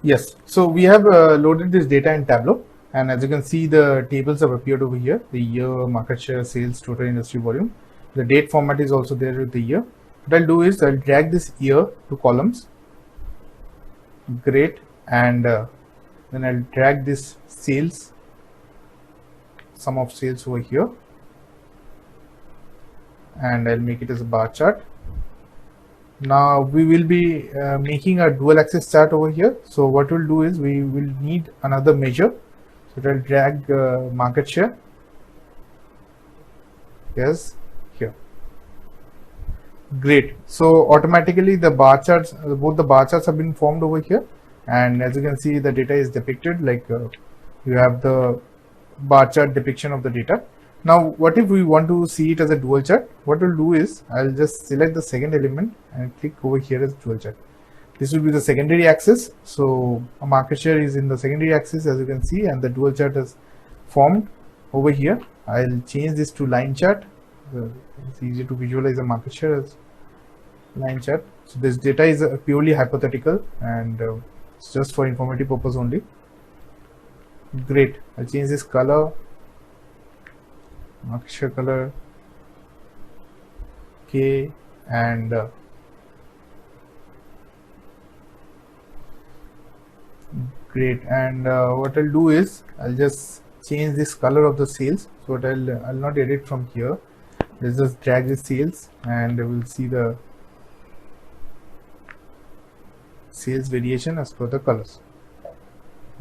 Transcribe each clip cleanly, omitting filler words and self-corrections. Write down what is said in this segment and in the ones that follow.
Yes, so we have loaded this data in Tableau, and as you can see, the tables have appeared over here: the year, market share, sales, total industry volume. The date format is also there with the year. What I'll do is I'll drag this year to columns. Great, and then I'll drag this sales, sum of sales over here, and I'll make it as a bar chart. Now we will be making a dual axis chart over here. So what we'll do is we will need another measure. So I'll drag market share. Yes, here. Great. So automatically the bar charts, both the bar charts have been formed over here. And as you can see, the data is depicted like you have the bar chart depiction of the data. Now, what if we want to see it as a dual chart? What we'll do is I'll just select the second element and click over here as dual chart. This will be the secondary axis. So a market share is in the secondary axis, as you can see, and the dual chart is formed over here. I'll change this to line chart. It's easy to visualize a market share as line chart. So this data is purely hypothetical, and it's just for informative purpose only. Great. I'll change this color, market share color, K, and great. And what I'll do is I'll just change this color of the sales. So what I'll not edit from here. Let's just drag the sales, and we'll see the sales variation as per the colors.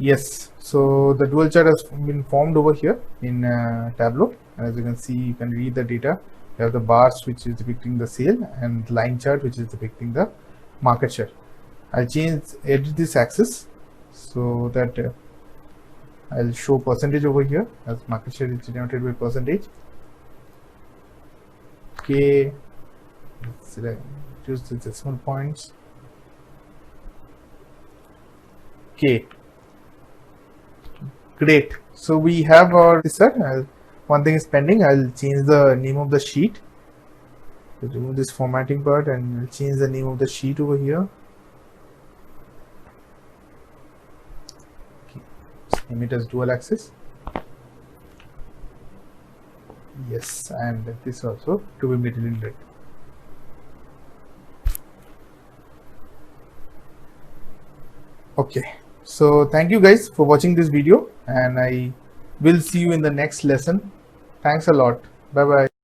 Yes, so the dual chart has been formed over here in Tableau. As you can see, you can read the data. You have the bars which is depicting the sale, and line chart which is depicting the market share. I'll edit this axis so that I'll show percentage over here, as market share is denoted by percentage. K, let's use the decimal points. K. Great. So we have our set. One thing is pending. I'll change the name of the sheet. So remove this formatting part, and I'll change the name of the sheet over here. Okay. Name it as dual axis. Yes, and this also to be made in red. Okay. So thank you guys for watching this video, and I will see you in the next lesson. Thanks a lot. Bye bye.